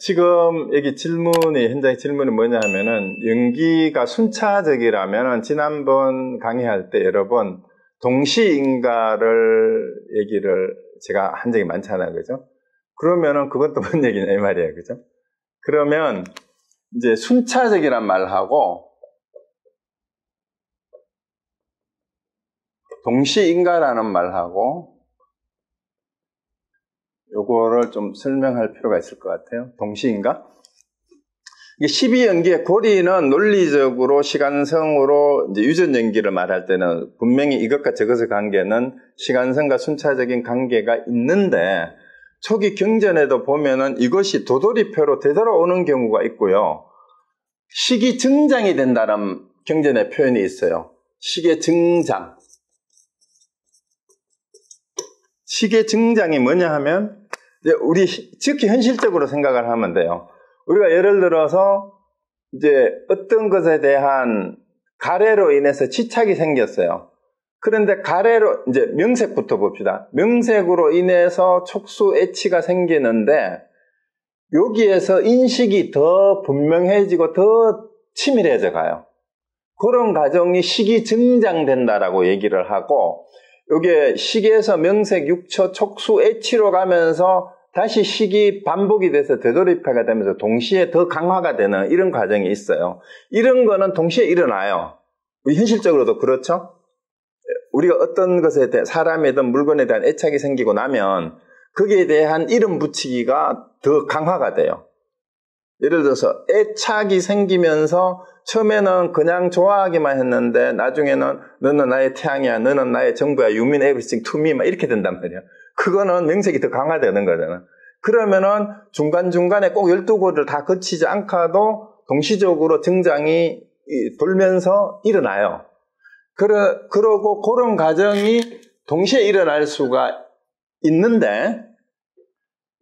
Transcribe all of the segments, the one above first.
지금 여기 현장 질문이 뭐냐 하면은, 연기가 순차적이라면은, 지난번 강의할 때 여러 번 동시인가를 얘기를 제가 한 적이 많잖아요. 그죠? 그러면은 그건 또 뭔 얘기냐, 이 말이에요. 그죠? 그러면, 이제 순차적이란 말하고, 동시인가라는 말하고, 요거를 좀 설명할 필요가 있을 것 같아요. 동시인가? 이게 12연기의 고리는 논리적으로 시간성으로 이제 유전연기를 말할 때는 분명히 이것과 저것의 관계는 시간성과 순차적인 관계가 있는데, 초기 경전에도 보면은 이것이 도돌이표로 되돌아오는 경우가 있고요. 시기 증장이 된다는 경전의 표현이 있어요. 시기 증장. 시기 증장이 뭐냐 하면, 우리 지극히 현실적으로 생각을 하면 돼요. 우리가 예를 들어서 이제 어떤 것에 대한 가래로 인해서 치착이 생겼어요. 그런데 가래로, 이제 명색부터 봅시다. 명색으로 인해서 촉수 애치가 생기는데, 여기에서 인식이 더 분명해지고 더 치밀해져 가요. 그런 과정이 시기 증장된다라고 얘기를 하고, 요게 시기에서 명색, 육처, 촉수, 애치로 가면서 다시 시기 반복이 돼서 되돌이표가 되면서 동시에 더 강화가 되는 이런 과정이 있어요. 이런 거는 동시에 일어나요. 현실적으로도 그렇죠? 우리가 어떤 것에 대해, 사람이든 물건에 대한 애착이 생기고 나면 거기에 대한 이름 붙이기가 더 강화가 돼요. 예를 들어서 애착이 생기면서 처음에는 그냥 좋아하기만 했는데 나중에는 너는 나의 태양이야, 너는 나의 전부야, you mean everything to me 막 이렇게 된단 말이야. 그거는 명색이 더 강화되는 거잖아. 그러면은 중간중간에 꼭 12고리를 다 거치지 않고도 동시적으로 증장이 돌면서 일어나요. 그러고 그런 과정이 동시에 일어날 수가 있는데,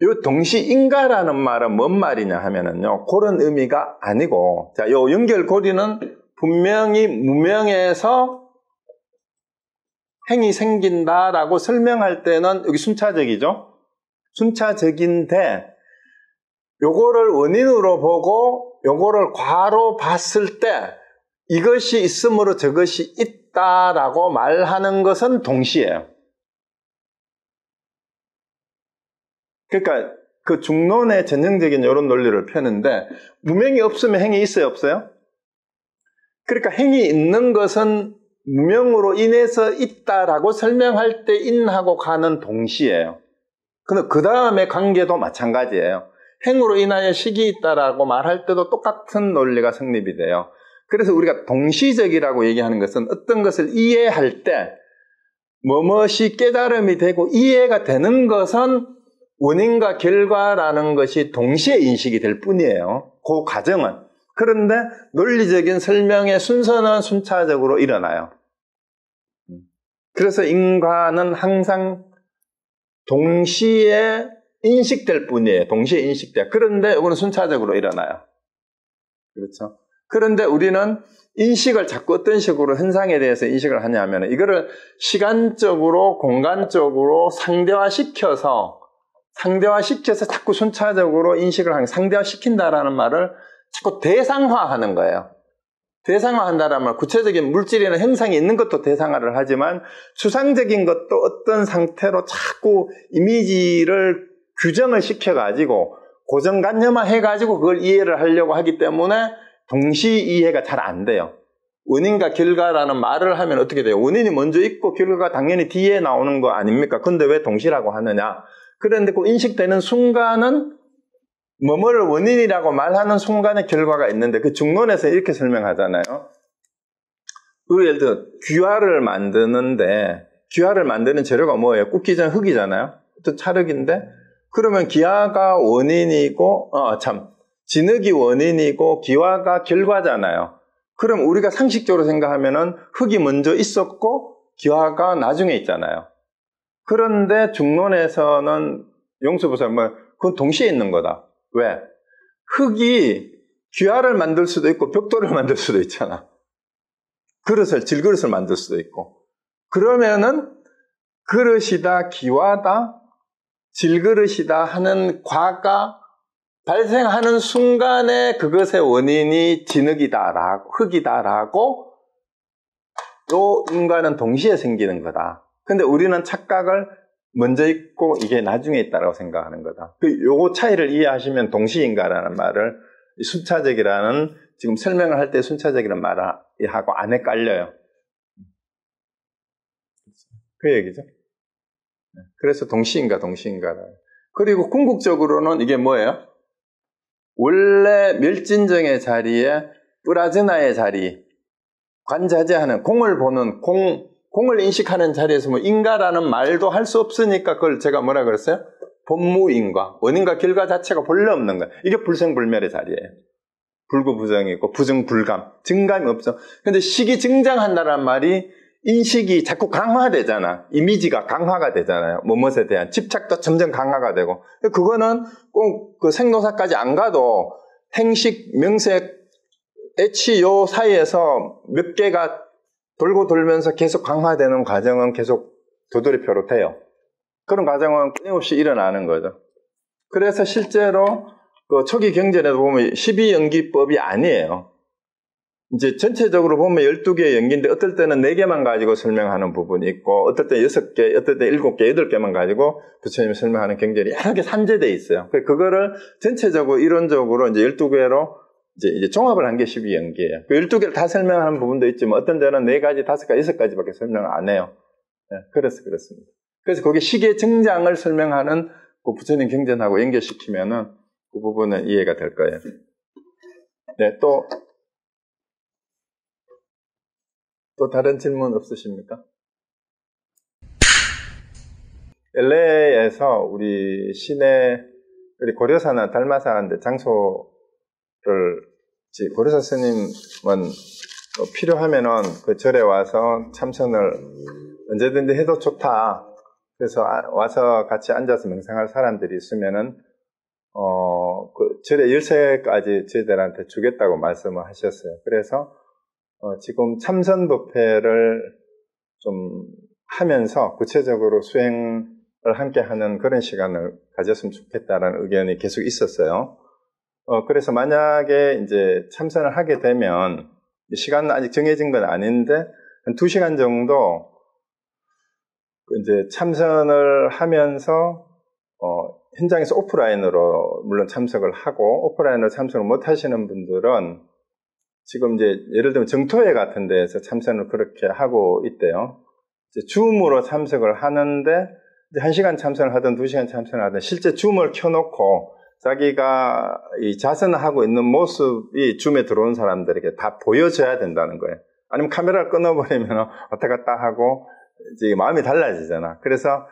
요 동시인가라는 말은 뭔 말이냐 하면은요, 그런 의미가 아니고, 자, 요 연결고리는 분명히 무명에서 행이 생긴다라고 설명할 때는 여기 순차적이죠? 순차적인데, 요거를 원인으로 보고, 요거를 과로 봤을 때, 이것이 있으므로 저것이 있다라고 말하는 것은 동시예요. 그러니까 그 중론의 전형적인 이런 논리를 펴는데, 무명이 없으면 행이 있어요, 없어요? 그러니까 행이 있는 것은 무명으로 인해서 있다라고 설명할 때 인하고 가는 동시예요. 근데 그 다음에 관계도 마찬가지예요. 행으로 인하여 식이 있다라고 말할 때도 똑같은 논리가 성립이 돼요. 그래서 우리가 동시적이라고 얘기하는 것은 어떤 것을 이해할 때 무엇이 깨달음이 되고 이해가 되는 것은 원인과 결과라는 것이 동시에 인식이 될 뿐이에요. 그 과정은. 그런데 논리적인 설명의 순서는 순차적으로 일어나요. 그래서 인과는 항상 동시에 인식될 뿐이에요. 동시에 인식돼요. 그런데 이거는 순차적으로 일어나요. 그렇죠? 그런데 우리는 인식을 자꾸 어떤 식으로 현상에 대해서 인식을 하냐면, 이거를 시간적으로, 공간적으로 상대화시켜서 자꾸 순차적으로 인식을 하는, 상대화시킨다라는 말을 자꾸 대상화하는 거예요. 대상화한다라는 말, 구체적인 물질이나 형상이 있는 것도 대상화를 하지만 추상적인 것도 어떤 상태로 자꾸 이미지를 규정을 시켜가지고 고정관념화 해가지고 그걸 이해를 하려고 하기 때문에 동시 이해가 잘 안 돼요. 원인과 결과라는 말을 하면 어떻게 돼요? 원인이 먼저 있고 결과가 당연히 뒤에 나오는 거 아닙니까? 근데 왜 동시라고 하느냐? 그런데 그 인식되는 순간은 뭐뭐를 원인이라고 말하는 순간에 결과가 있는데, 그 중론에서 이렇게 설명하잖아요. 우리 예를 들어 귀화를 만드는데, 귀화를 만드는 재료가 뭐예요? 굽기 전 흙이잖아요. 또 찰흙인데, 그러면 기화가 원인이고, 진흙이 원인이고 기화가 결과잖아요. 그럼 우리가 상식적으로 생각하면은 흙이 먼저 있었고 기화가 나중에 있잖아요. 그런데 중론에서는 용수부사 그건 동시에 있는 거다. 왜? 흙이 귀화를 만들 수도 있고 벽돌을 만들 수도 있잖아. 질그릇을 만들 수도 있고. 그러면은 그릇이다, 기화다, 질그릇이다 하는 과가 발생하는 순간에 그것의 원인이 진흙이다라고, 흙이다라고 요 인과는 동시에 생기는 거다. 근데 우리는 착각을 먼저 있고 이게 나중에 있다라고 생각하는 거다. 요거 차이를 이해하시면 동시인과라는 말을, 순차적이라는, 지금 설명을 할 때 순차적이라는 말을 하고 안 헷갈려요. 그 얘기죠. 그래서 동시인과다. 그리고 궁극적으로는 이게 뭐예요? 원래 멸진정의 자리에 뿌라즈나의 자리, 관자재하는, 공을 보는, 공을 인식하는 자리에서 뭐 인과라는 말도 할 수 없으니까 그걸 제가 뭐라 그랬어요? 본무인과, 원인과 결과 자체가 본래 없는 거예요. 이게 불생불멸의 자리예요. 불구부정이 있고 부정불감, 증감이 없어. 근데 식이 증장한다는 말이 인식이 자꾸 강화되잖아. 이미지가 강화가 되잖아요. 무엇에 대한 집착도 점점 강화가 되고. 그거는 꼭 그 생노사까지 안 가도 행식, 명색, 애치 요 사이에서 몇 개가 돌고 돌면서 계속 강화되는 과정은 계속 도돌이표로 돼요. 그런 과정은 끊임없이 일어나는 거죠. 그래서 실제로 그 초기 경전에도 보면 12연기법이 아니에요. 이제 전체적으로 보면 12개의 연기인데 어떨 때는 4개만 가지고 설명하는 부분이 있고 어떨 때 6개, 어떨 때 7개, 8개만 가지고 부처님이 설명하는 경전이 여러 개 산재되어 있어요. 그거를 전체적으로 이론적으로 이제 12개로 이제 종합을 한 게 12연기예요. 그 12개를 다 설명하는 부분도 있지만 어떤 데는 4가지, 5가지, 6가지밖에 설명을 안 해요. 네, 그래서 그렇습니다. 그래서 거기 시계 증장을 설명하는 그 부처님 경전하고 연결시키면은 그 부분은 이해가 될 거예요. 네, 또 다른 질문 없으십니까? LA에서 우리 시내, 우리 고려사나 달마사인데 장소를, 고려사 스님은 필요하면은 그 절에 와서 참선을 언제든지 해도 좋다. 그래서 와서 같이 앉아서 명상할 사람들이 있으면은, 그 절의 열쇠까지 저희들한테 주겠다고 말씀을 하셨어요. 그래서 지금 참선 법회를 좀 하면서 구체적으로 수행을 함께 하는 그런 시간을 가졌으면 좋겠다라는 의견이 계속 있었어요. 그래서 만약에 이제 참선을 하게 되면, 시간은 아직 정해진 건 아닌데, 한 2시간 정도 이제 참선을 하면서, 현장에서 오프라인으로 물론 참석을 하고, 오프라인으로 참석을 못 하시는 분들은 지금 이제 예를 들면 정토회 같은 데에서 참선을 그렇게 하고 있대요. 이제 줌으로 참석을 하는데 이제 1시간 참선을 하든 2시간 참선을 하든 실제 줌을 켜놓고 자기가 이 자선하고 있는 모습이 줌에 들어온 사람들에게 다 보여줘야 된다는 거예요. 아니면 카메라를 끊어버리면 왔다 갔다 하고 이제 마음이 달라지잖아. 그래서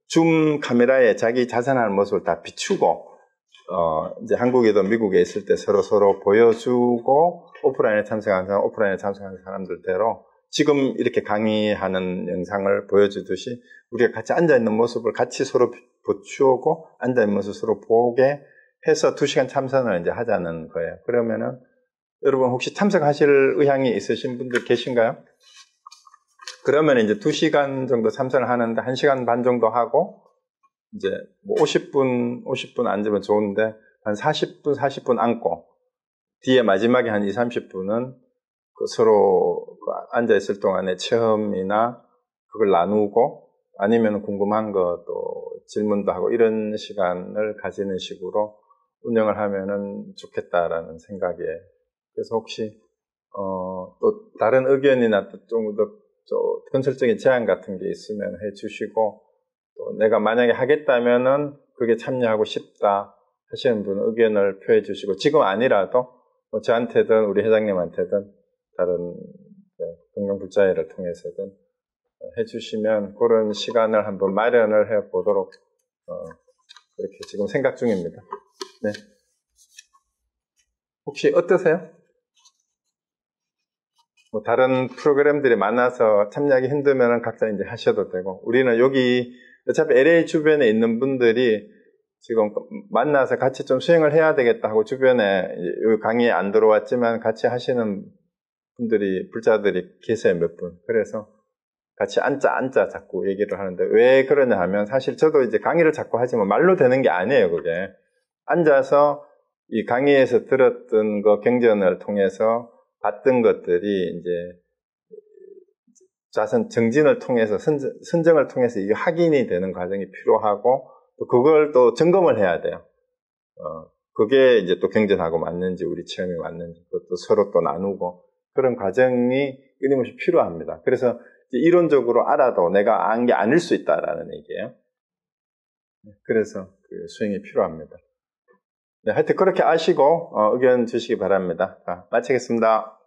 줌 카메라에 자기 자선하는 모습을 다 비추고 이제 한국에도 미국에 있을 때 서로 보여주고 오프라인에 참석하는 사람들대로 지금 이렇게 강의하는 영상을 보여주듯이 우리가 같이 앉아있는 모습을 같이 서로 비추고 앉아있는 모습을 서로 보게 해서 2시간 참선을 이제 하자는 거예요. 그러면은 여러분 혹시 참석하실 의향이 있으신 분들 계신가요? 그러면 이제 2시간 정도 참선을 하는데 1시간 반 정도 하고 이제 뭐 50분 앉으면 좋은데 한 40분 앉고 뒤에 마지막에 한 30분은 그 서로 앉아있을 동안에 체험이나 그걸 나누고 아니면 궁금한 것도 질문도 하고 이런 시간을 가지는 식으로 운영을 하면은 좋겠다라는 생각이에요. 그래서 혹시 또 다른 의견이나 또 좀 더 건설적인 제안 같은 게 있으면 해주시고 또 내가 만약에 하겠다면은 그게 참여하고 싶다 하시는 분 의견을 표해 주시고 지금 아니라도 뭐 저한테든 우리 회장님한테든 다른 건강불자회를 통해서든 해주시면 그런 시간을 한번 마련을 해 보도록 그렇게 지금 생각 중입니다. 네. 혹시 어떠세요? 뭐 다른 프로그램들이 많아서 참여하기 힘들면 각자 이제 하셔도 되고 우리는 여기 어차피 LA 주변에 있는 분들이 지금 만나서 같이 좀 수행을 해야 되겠다 하고 주변에 여기 강의에 안 들어왔지만 같이 하시는 분들이 불자들이 계세요 몇 분. 그래서 같이 앉자 자꾸 얘기를 하는데 왜 그러냐 하면 사실 저도 이제 강의를 자꾸 하지만 말로 되는 게 아니에요 그게. 앉아서 이 강의에서 들었던 거 경전을 통해서 봤던 것들이 이제 자선 정진을 통해서 선정을 통해서 이게 확인이 되는 과정이 필요하고 또 그걸 또 점검을 해야 돼요. 그게 이제 또 경전하고 맞는지 우리 체험이 맞는지 그것도 서로 또 나누고 그런 과정이 끊임없이 필요합니다. 그래서 이론적으로 알아도 내가 안 게 아닐 수 있다라는 얘기예요. 그래서 그 수행이 필요합니다. 네, 하여튼 그렇게 아시고 의견 주시기 바랍니다. 마치겠습니다.